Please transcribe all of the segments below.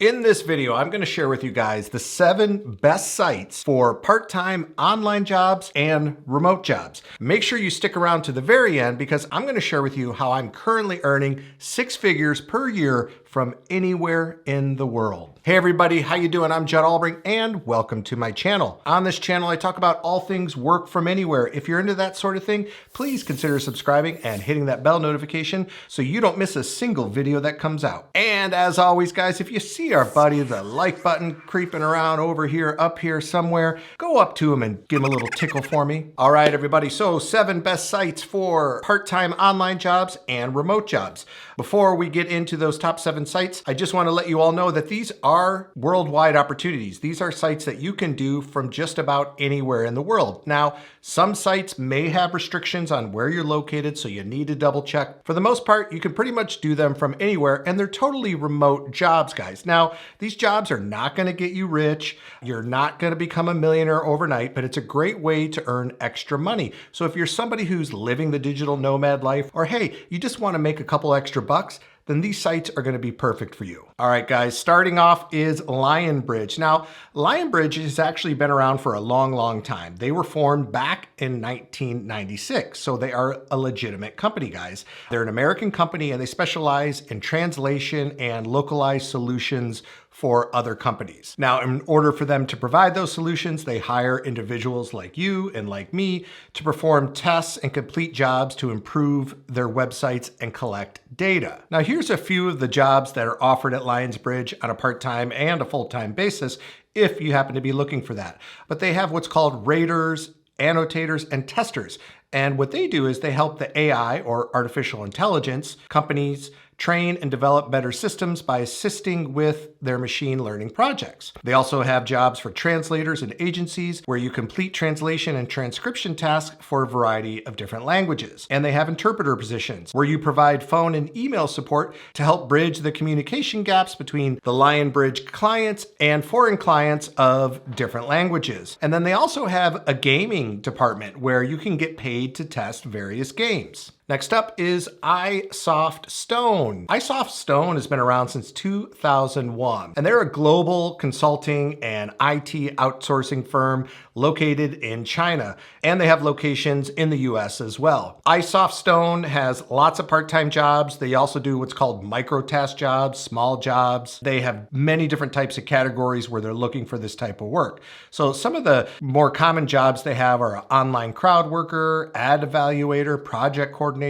In this video, I'm going to share with you guys the 7 best sites for part-time online jobs and remote jobs. Make sure you stick around to the very end because I'm going to share with you how I'm currently earning 6 figures per year from anywhere in the world. Hey everybody, how you doing? I'm Judd Albring and welcome to my channel. On this channel, I talk about all things work from anywhere. If you're into that sort of thing, please consider subscribing and hitting that bell notification so you don't miss a single video that comes out. And as always, guys, if you see our buddy, the like button creeping around over here, up here somewhere, go up to him and give him a little tickle for me. All right, everybody, so 7 best sites for part-time online jobs and remote jobs. Before we get into those top 7 sites, I just want to let you all know that these are worldwide opportunities. These are sites that you can do from just about anywhere in the world. Now, some sites may have restrictions on where you're located, so you need to double check. For the most part, you can pretty much do them from anywhere, and they're totally remote jobs, guys. Now, these jobs are not going to get you rich. You're not going to become a millionaire overnight, but it's a great way to earn extra money. So if you're somebody who's living the digital nomad life, or hey, you just want to make a couple extra bucks, then these sites are going to be perfect for you. All right, guys, starting off is Lionbridge. Now, Lionbridge has actually been around for a long, long time. They were formed back in 1996, so they are a legitimate company, guys. They're an American company and they specialize in translation and localized solutions for other companies. Now, in order for them to provide those solutions, they hire individuals like you and like me to perform tests and complete jobs to improve their websites and collect data. Now, here's a few of the jobs that are offered at Lionbridge on a part-time and a full-time basis if you happen to be looking for that. But they have what's called raters, annotators, and testers. And what they do is they help the AI, or artificial intelligence, companies train and develop better systems by assisting with their machine learning projects. They also have jobs for translators and agencies where you complete translation and transcription tasks for a variety of different languages. And they have interpreter positions where you provide phone and email support to help bridge the communication gaps between the Lionbridge clients and foreign clients of different languages. And then they also have a gaming department where you can get paid to test various games. Next up is iSoftStone. iSoftStone has been around since 2001, and they're a global consulting and IT outsourcing firm located in China, and they have locations in the US as well. iSoftStone has lots of part-time jobs. They also do what's called micro-task jobs, small jobs. They have many different types of categories where they're looking for this type of work. So some of the more common jobs they have are online crowd worker, ad evaluator, project coordinator,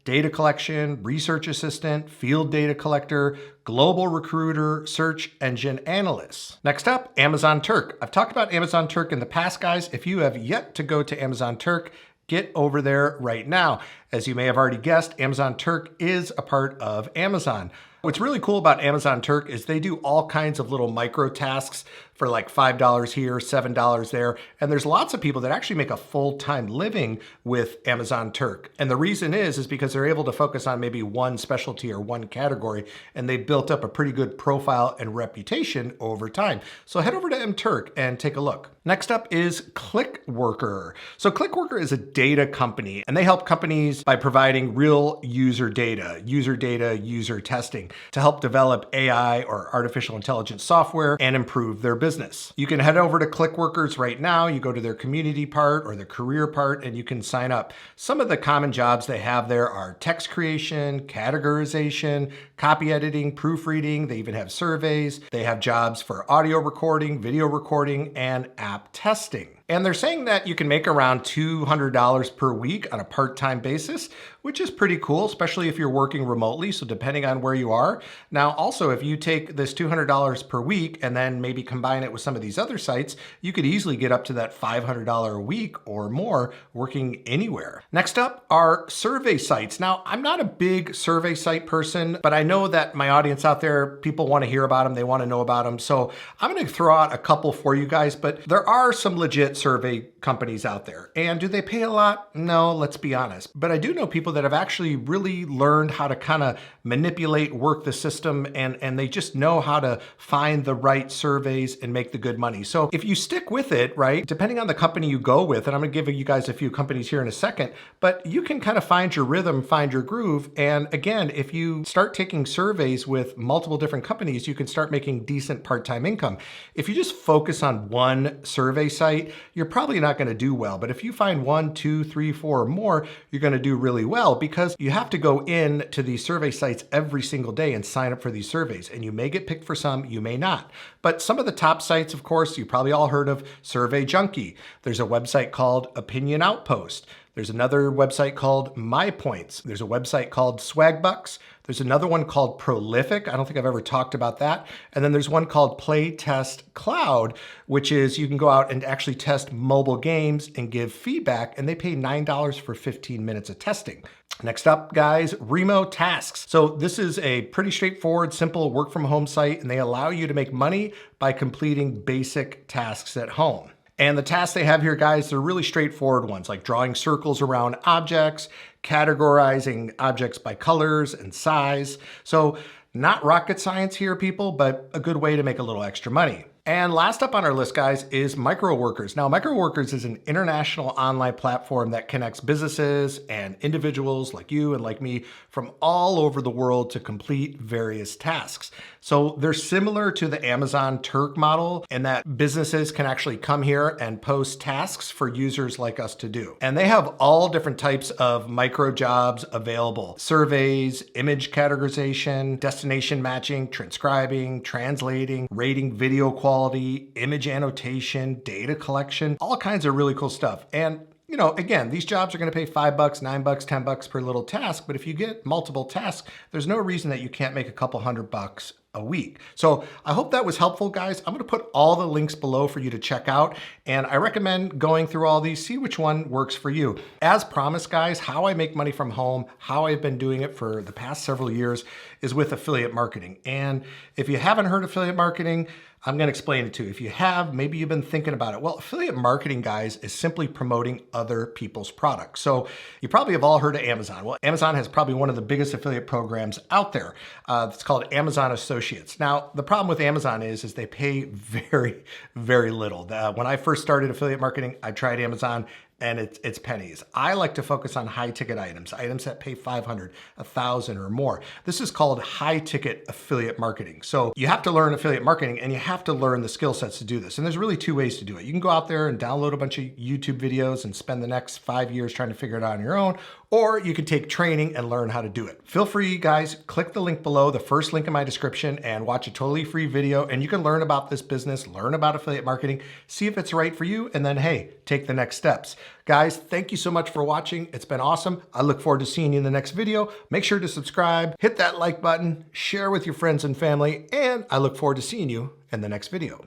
data collection, research assistant, field data collector, global recruiter, search engine analyst. Next up, Amazon Turk. I've talked about Amazon Turk in the past, guys. If you have yet to go to Amazon Turk, get over there right now. As you may have already guessed, Amazon Turk is a part of Amazon. What's really cool about Amazon Turk is they do all kinds of little micro tasks for like $5 here, $7 there. And there's lots of people that actually make a full-time living with Amazon Turk. And the reason is because they're able to focus on maybe one specialty or one category, and they built up a pretty good profile and reputation over time. So head over to MTurk and take a look. Next up is ClickWorker. So ClickWorker is a data company, and they help companies by providing real user data, user testing to help develop AI or artificial intelligence software and improve their business. You can head over to ClickWorkers right now. You go to their community part or the career part and you can sign up. Some of the common jobs they have there are text creation, categorization, copy editing, proofreading. They even have surveys. They have jobs for audio recording, video recording, and app testing. And they're saying that you can make around $200 per week on a part-time basis, which is pretty cool, especially if you're working remotely, so depending on where you are. Now, also, if you take this $200 per week and then maybe combine it with some of these other sites, you could easily get up to that $500 a week or more working anywhere. Next up are survey sites. Now, I'm not a big survey site person, but I know that my audience out there, people want to hear about them, they want to know about them. So I'm going to throw out a couple for you guys, but there are some legit survey companies out there. And do they pay a lot? No, let's be honest. But I do know people that have actually really learned how to kind of manipulate, work the system, and they just know how to find the right surveys and make the good money. So if you stick with it, right, depending on the company you go with, and I'm going to give you guys a few companies here in a second, but you can kind of find your rhythm, find your groove. And again, if you start taking surveys with multiple different companies, you can start making decent part-time income. If you just focus on one survey site, you're probably not going to do well. But if you find 1, 2, 3, 4 or more, you're going to do really well, because you have to go in to these survey sites every single day and sign up for these surveys. And you may get picked for some, you may not. But some of the top sites, of course, you probably all heard of Survey Junkie. There's a website called Opinion Outpost. There's another website called MyPoints. There's a website called Swagbucks. There's another one called Prolific. I don't think I've ever talked about that. And then there's one called Play Test Cloud, which is you can go out and actually test mobile games and give feedback, and they pay $9 for 15 minutes of testing. Next up, guys, Remo Tasks. So this is a pretty straightforward, simple work from home site, and they allow you to make money by completing basic tasks at home. And the tasks they have here, guys, they're really straightforward ones, like drawing circles around objects, categorizing objects by colors and size. So not rocket science here, people, but a good way to make a little extra money. And last up on our list, guys, is Microworkers. Now, Microworkers is an international online platform that connects businesses and individuals like you and like me from all over the world to complete various tasks. So they're similar to the Amazon Turk model in that businesses can actually come here and post tasks for users like us to do. And they have all different types of micro jobs available: surveys, image categorization, destination matching, transcribing, translating, rating video quality, image annotation, data collection, all kinds of really cool stuff. And you know, again, these jobs are going to pay $5, $9, $10 per little task, but if you get multiple tasks, there's no reason that you can't make a couple $100 a week. So I hope that was helpful, guys. I'm going to put all the links below for you to check out, and I recommend going through all these, see which one works for you. As promised, guys, how I make money from home, how I've been doing it for the past several years, is with affiliate marketing. And if you haven't heard affiliate marketing, I'm going to explain it to you. If you have, maybe you've been thinking about it. Well, affiliate marketing, guys, is simply promoting other people's products. So you probably have all heard of Amazon. Well, Amazon has probably one of the biggest affiliate programs out there. It's called Amazon Associates. Now, the problem with Amazon is they pay very, very little. When I first started affiliate marketing, I tried Amazon, and it's pennies. I like to focus on high ticket items that pay $500, $1,000 or more. This is called high ticket affiliate marketing. So you have to learn affiliate marketing, and you have to learn the skill sets to do this. And there's really two ways to do it. You can go out there and download a bunch of YouTube videos and spend the next 5 years trying to figure it out on your own, or you can take training and learn how to do it. Feel free, guys, click the link below, the first link in my description, and watch a totally free video, and you can learn about this business, learn about affiliate marketing, see if it's right for you, and then, hey, take the next steps. Guys, thank you so much for watching. It's been awesome. I look forward to seeing you in the next video. Make sure to subscribe, hit that like button, share with your friends and family, and I look forward to seeing you in the next video.